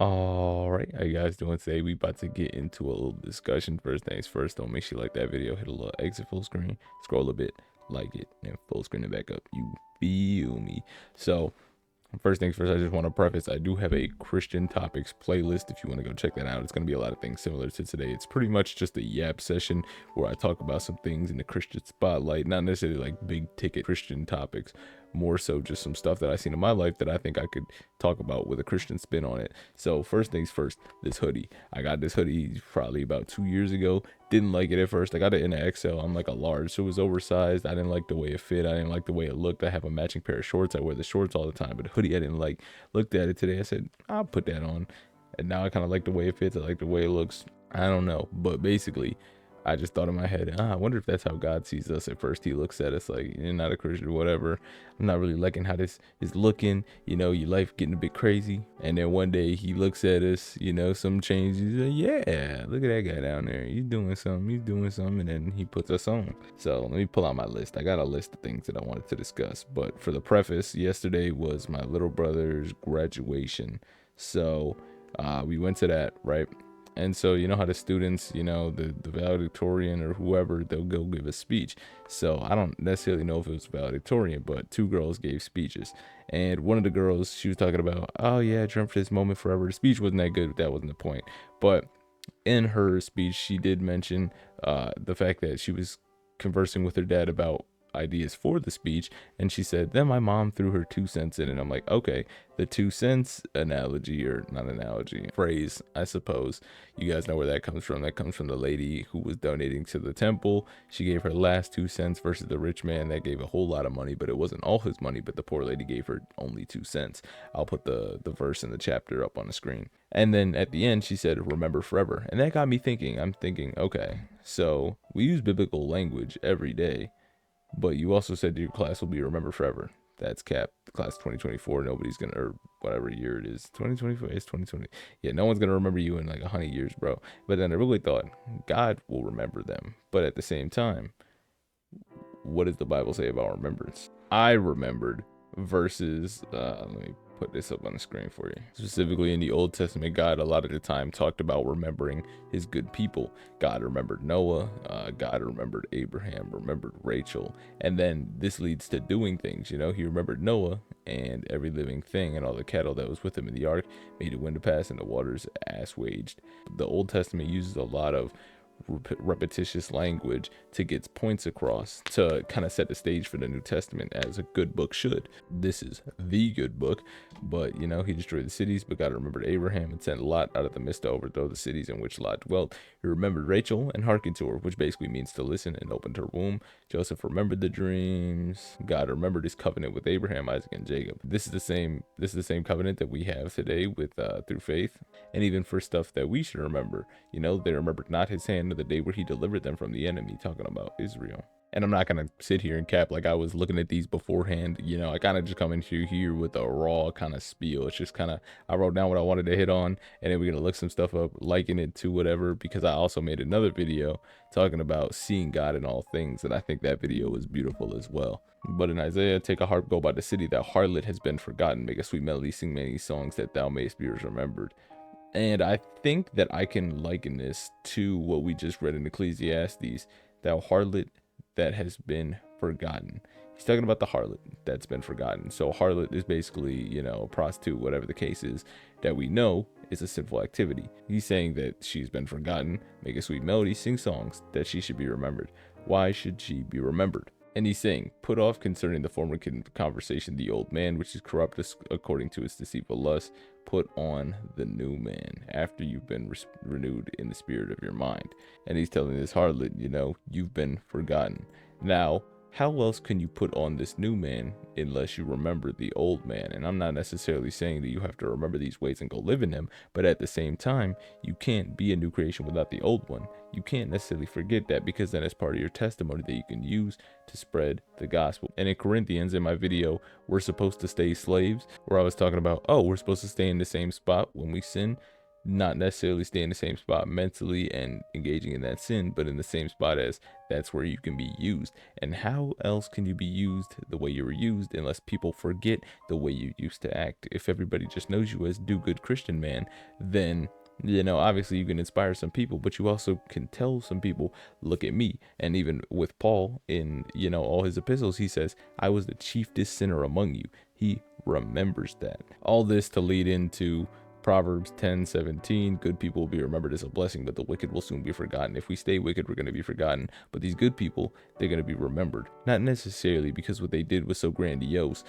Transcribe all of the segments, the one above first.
All right, how you guys doing today? We about to get into a little discussion. First things first, don't make sure you like that video. Hit a little exit full screen, scroll a bit, like it, and full screen it back up. You feel me? So first things first, I just want to preface, I do have a Christian topics playlist if you want to go check that out. It's going to be a lot of things similar to today. It's pretty much just a yap session where I talk about some things in the Christian spotlight, not necessarily like big ticket Christian topics, more so just some stuff that I've seen in my life that I think I could talk about with a Christian spin on it. So first things first, this hoodie. I got this hoodie probably about 2 years ago. Didn't like it at first. I got it in an XL. I'm like a large, so it was oversized. I didn't like the way it fit. I didn't like the way it looked. I have a matching pair of shorts. I wear the shorts all the time, but the hoodie I didn't like. Looked at it today. I said, I'll put that on. And now I kind of like the way it fits. I like the way it looks. I don't know. But basically, I just thought in my head, I wonder if that's how God sees us. At first, he looks at us like, you're not a Christian or whatever. I'm not really liking how this is looking. You know, your life getting a bit crazy. And then one day he looks at us, you know, some changes. He's like, yeah, look at that guy down there. He's doing something. He's doing something. And then he puts us on. So let me pull out my list. I got a list of things that I wanted to discuss. But for the preface, yesterday was my little brother's graduation. So we went to that, right? And so you know how the students, you know, the valedictorian or whoever, they'll go give a speech. So I don't necessarily know if it was valedictorian, but two girls gave speeches. And one of the girls, she was talking about, oh yeah, I dreamt for this moment forever. The speech wasn't that good, but that wasn't the point. But in her speech, she did mention the fact that she was conversing with her dad about ideas for the speech, and she said then my mom threw her 2 cents in, and I'm like, okay, the 2 cents analogy, or not analogy, phrase, I suppose, you guys know where that comes from. That comes from the lady who was donating to the temple. She gave her last 2 cents versus the rich man that gave a whole lot of money, but it wasn't all his money, but the poor lady gave her only 2 cents. I'll put the verse in the chapter up on the screen. And then at the end she said, remember forever, and that got me thinking. I'm thinking, okay, so we use biblical language every day, but you also said your class will be remembered forever. That's cap. Class 2024. Nobody's gonna, or whatever year it is. 2024. It's 2020. Yeah, no one's gonna remember you in like 100 years, bro. But then I really thought God will remember them. But at the same time, what does the Bible say about remembrance? I remembered versus let me put this up on the screen for you. Specifically in the Old Testament, God a lot of the time talked about remembering his good people. God remembered Noah, God remembered Abraham, remembered Rachel, and then this leads to doing things. You know, he remembered Noah and every living thing and all the cattle that was with him in the ark, made the wind to pass and the waters assuaged. The Old Testament uses a lot of repetitious language to get points across, to kind of set the stage for the New Testament, as a good book should. This is the good book. But you know, he destroyed the cities, but God remembered Abraham and sent Lot out of the midst to overthrow the cities in which Lot dwelt. He remembered Rachel and hearkened to her, which basically means to listen, and opened her womb. Joseph remembered the dreams. God remembered his covenant with Abraham, Isaac, and Jacob. This is the same covenant that we have today with through faith. And even for stuff that we should remember, you know, they remembered not his hand of the day where he delivered them from the enemy, talking about Israel. And I'm not going to sit here and cap like I was looking at these beforehand. You know, I kind of just come into here with a raw kind of spiel. It's just kind of, I wrote down what I wanted to hit on, and then we're going to look some stuff up, liken it to whatever, because I also made another video talking about seeing God in all things, and I think that video was beautiful as well. But in Isaiah, take a harp, go by the city, that harlot has been forgotten. Make a sweet melody, sing many songs, that thou mayest be remembered. And I think that I can liken this to what we just read in Ecclesiastes, thou harlot that has been forgotten. He's talking about the harlot that's been forgotten. So harlot is basically, you know, a prostitute, whatever the case is, that we know is a sinful activity. He's saying that she's been forgotten, make a sweet melody, sing songs, that she should be remembered. Why should she be remembered? And he's saying, put off concerning the former conversation the old man, which is corrupt according to his deceitful lust. Put on the new man after you've been renewed in the spirit of your mind. And he's telling this harlot, you know, you've been forgotten. Now, how else can you put on this new man unless you remember the old man? And I'm not necessarily saying that you have to remember these ways and go live in them, but at the same time, you can't be a new creation without the old one. You can't necessarily forget that, because then it's part of your testimony that you can use to spread the gospel. And in Corinthians, in my video, we're supposed to stay slaves, where I was talking about, oh, we're supposed to stay in the same spot when we sin. not necessarily stay in the same spot mentally and engaging in that sin, but in the same spot as that's where you can be used. And how else can you be used the way you were used unless people forget the way you used to act? If everybody just knows you as do good Christian man, then obviously you can inspire some people, but you also can tell some people, look at me. And even with Paul in, all his epistles, he says, I was the chiefest sinner among you. He remembers that. All this to lead into Proverbs 10:17, good people will be remembered as a blessing, but the wicked will soon be forgotten. If we stay wicked, we're going to be forgotten. But these good people, they're going to be remembered. Not necessarily because what they did was so grandiose,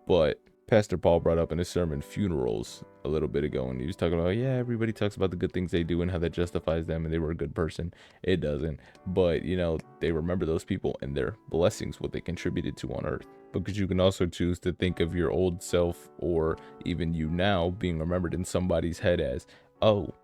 but Pastor Paul brought up in his sermon funerals a little bit ago, and he was talking about, yeah, everybody talks about the good things they do and how that justifies them and they were a good person. It doesn't. But, they remember those people and their blessings, what they contributed to on earth. Because you can also choose to think of your old self or even you now being remembered in somebody's head as, oh,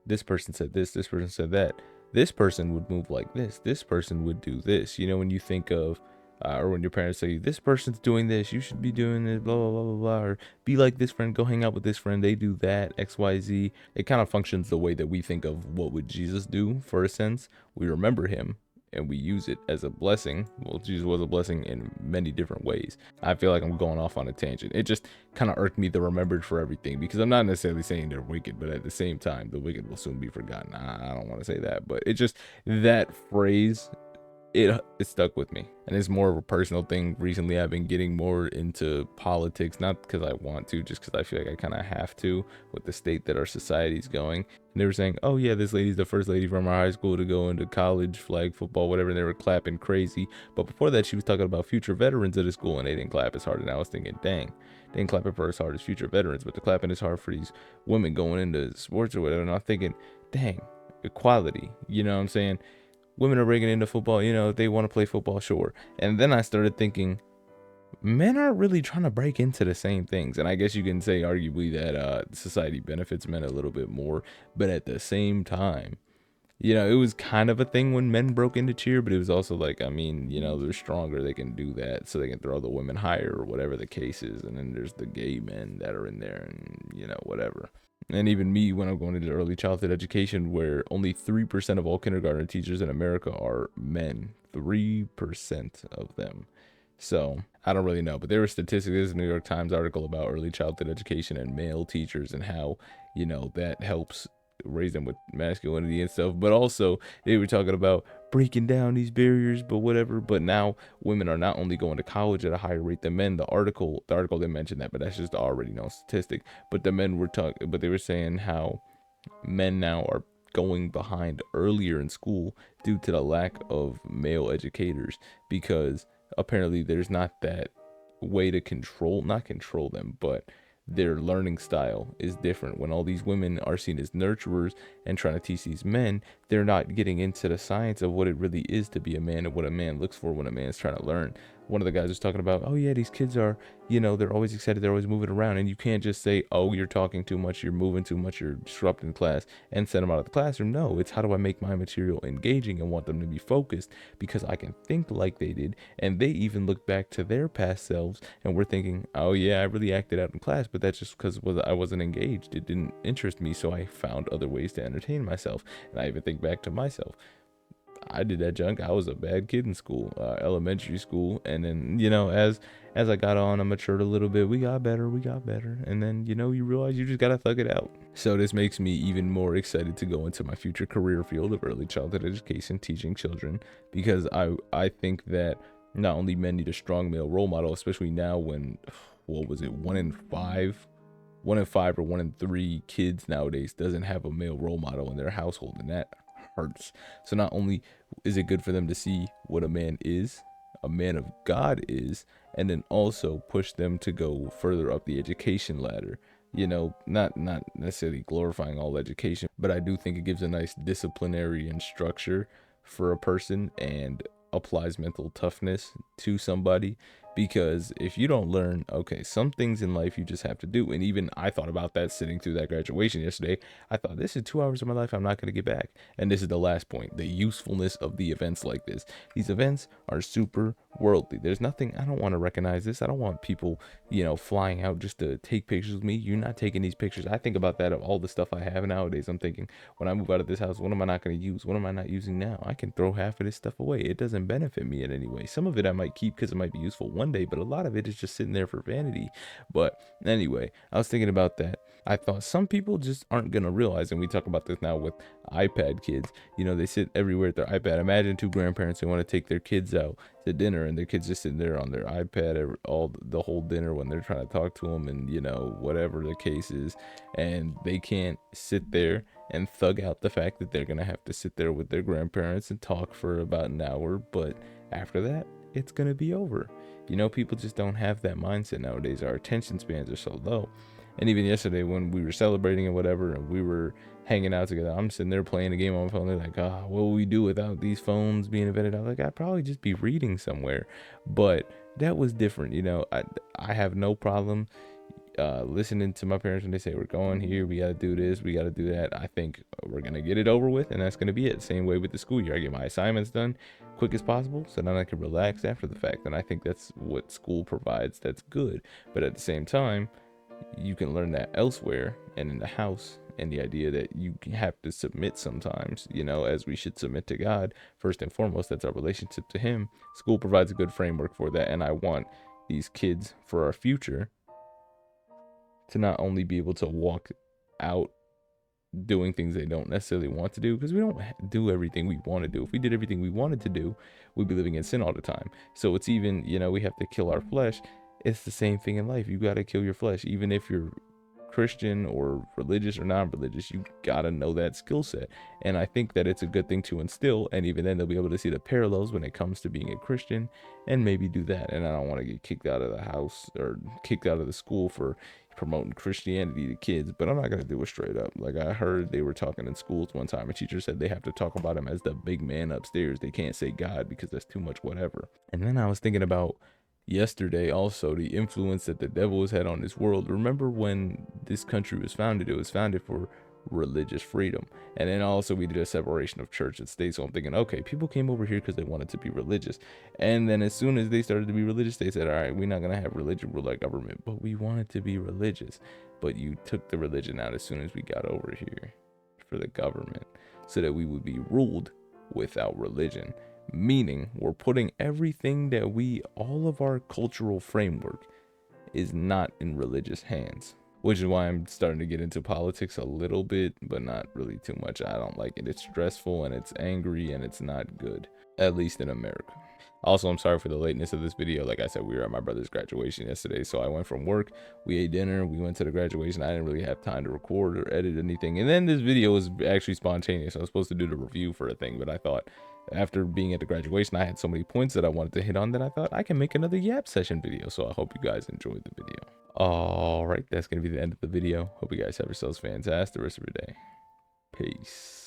this person said this person said that. This person would move like this person would do this. When you think of, or when your parents say, this person's doing this, you should be doing this, blah, blah, blah, blah, blah, or be like this friend, go hang out with this friend, they do that, XYZ. It kind of functions the way that we think of what would Jesus do, for a sense. We remember him and we use it as a blessing. Well, Jesus was a blessing in many different ways. I feel like I'm going off on a tangent. It just kind of irked me, the remembered for everything, because I'm not necessarily saying they're wicked, but at the same time, the wicked will soon be forgotten. I don't want to say that, but it just, that phrase, it stuck with me. And it's more of a personal thing. Recently I've been getting more into politics, not because I want to, just because I feel like I kind of have to with the state that our society's going. And they were saying, oh yeah, this lady's the first lady from our high school to go into college, flag football, whatever, and they were clapping crazy. But before that, she was talking about future veterans of the school, and they didn't clap as hard. And I was thinking, dang, they didn't clap it for as hard as future veterans, but the clapping is hard for these women going into sports or whatever. And I'm thinking, dang, equality, you know what I'm saying? Women are breaking into football, if they want to play football, sure. And then I started thinking, men aren't really trying to break into the same things. And I guess you can say arguably that society benefits men a little bit more. But at the same time, it was kind of a thing when men broke into cheer, but it was also like, they're stronger, they can do that, so they can throw the women higher or whatever the case is. And then there's the gay men that are in there and, whatever. And even me, when I'm going into early childhood education, where only 3% of all kindergarten teachers in America are men. 3% of them. So I don't really know, but there were statistics. There's a New York Times article about early childhood education and male teachers and how, that helps raise them with masculinity and stuff. But also they were talking about breaking down these barriers, but whatever. But now women are not only going to college at a higher rate than men. The article didn't mention that, but that's just already known statistic. But the men were but they were saying how men now are going behind earlier in school due to the lack of male educators, because apparently there's not that way to not control them, but their learning style is different. When all these women are seen as nurturers and trying to teach these men, they're not getting into the science of what it really is to be a man and what a man looks for when a man's trying to learn. One of the guys was talking about, oh yeah, these kids are, they're always excited, they're always moving around, and you can't just say, oh, you're talking too much, you're moving too much, you're disrupting class, and send them out of the classroom. No, it's how do I make my material engaging and want them to be focused, because I can think like they did, and they even look back to their past selves, and we're thinking, oh yeah, I really acted out in class, but that's just because I wasn't engaged, it didn't interest me, so I found other ways to entertain myself. And I even think back to myself. I did that junk. I was a bad kid in school, elementary school. And then, as I got on, I matured a little bit. We got better. And then, you realize you just got to thug it out. So this makes me even more excited to go into my future career field of early childhood education, teaching children, because I think that not only men need a strong male role model, especially now when, what was it, 1 in 5 or 1 in 3 kids nowadays doesn't have a male role model in their household, and that hurts. So not only is it good for them to see what a man of God is, and then also push them to go further up the education ladder. Not necessarily glorifying all education, but I do think it gives a nice disciplinary and structure for a person and applies mental toughness to somebody, Because if you don't learn, okay, some things in life you just have to do. And even I thought about that sitting through that graduation yesterday. I thought, this is 2 hours of my life I'm not going to get back. And this is the last point, the usefulness of the events like this. These events are super worldly. There's nothing, I don't want to recognize this. I don't want people, flying out just to take pictures with me. You're not taking these pictures. I think about that of all the stuff I have nowadays. I'm thinking, when I move out of this house, what am I not going to use? What am I not using now? I can throw half of this stuff away. It doesn't benefit me in any way. Some of it I might keep because it might be useful one day, but a lot of it is just sitting there for vanity. But anyway, I was thinking about that. I thought some people just aren't going to realize, and we talk about this now with iPad kids, they sit everywhere at their iPad. Imagine two grandparents who want to take their kids out to dinner and their kids just sitting there on their iPad the whole dinner when they're trying to talk to them, and whatever the case is, and they can't sit there and thug out the fact that they're gonna have to sit there with their grandparents and talk for about an hour, but after that it's gonna be over. People just don't have that mindset nowadays. Our attention spans are so low. And even yesterday when we were celebrating and whatever, and we were hanging out together, I'm sitting there playing a game on my phone. They're like, what will we do without these phones being invented? I was like, I'd probably just be reading somewhere. But that was different. I have no problem listening to my parents when they say, we're going here, we got to do this, we got to do that. I think we're going to get it over with, and that's going to be it. Same way with the school year. I get my assignments done quick as possible so then I can relax after the fact. And I think that's what school provides. That's good. But at the same time, you can learn that elsewhere and in the house, and the idea that you have to submit sometimes, as we should submit to God first and foremost. That's our relationship to him. School provides a good framework for that, and I want these kids, for our future, to not only be able to walk out doing things they don't necessarily want to do, because we don't do everything we want to do. If we did everything we wanted to do, we'd be living in sin all the time. So it's even, we have to kill our flesh. It's the same thing in life. You got to kill your flesh. Even if you're Christian or religious or non-religious, you got to know that skill set. And I think that it's a good thing to instill. And even then, they'll be able to see the parallels when it comes to being a Christian and maybe do that. And I don't want to get kicked out of the house or kicked out of the school for promoting Christianity to kids, but I'm not going to do it straight up. Like, I heard they were talking in schools one time. A teacher said they have to talk about him as the big man upstairs. They can't say God because that's too much whatever. And then I was thinking about yesterday also the influence that the devil has had on this world. Remember when this country was founded? It was founded for religious freedom, and then also we did a separation of church and state. So I'm thinking, okay, people came over here because they wanted to be religious, and then as soon as they started to be religious, they said, all right, we're not going to have religion rule our government, but we wanted to be religious. But you took the religion out as soon as we got over here for the government, so that we would be ruled without religion. Meaning we're putting everything that all of our cultural framework is not in religious hands, which is why I'm starting to get into politics a little bit, but not really too much. I don't like it. It's stressful and it's angry and it's not good, at least in America. Also, I'm sorry for the lateness of this video. Like I said, we were at my brother's graduation yesterday, so I went from work, we ate dinner, we went to the graduation. I didn't really have time to record or edit anything. And then this video was actually spontaneous. I was supposed to do the review for a thing, but I thought after being at the graduation, I had so many points that I wanted to hit on that I thought I can make another yap session video. So I hope you guys enjoyed the video. All right, that's going to be the end of the video. Hope you guys have yourselves fantastic rest of your day. Peace.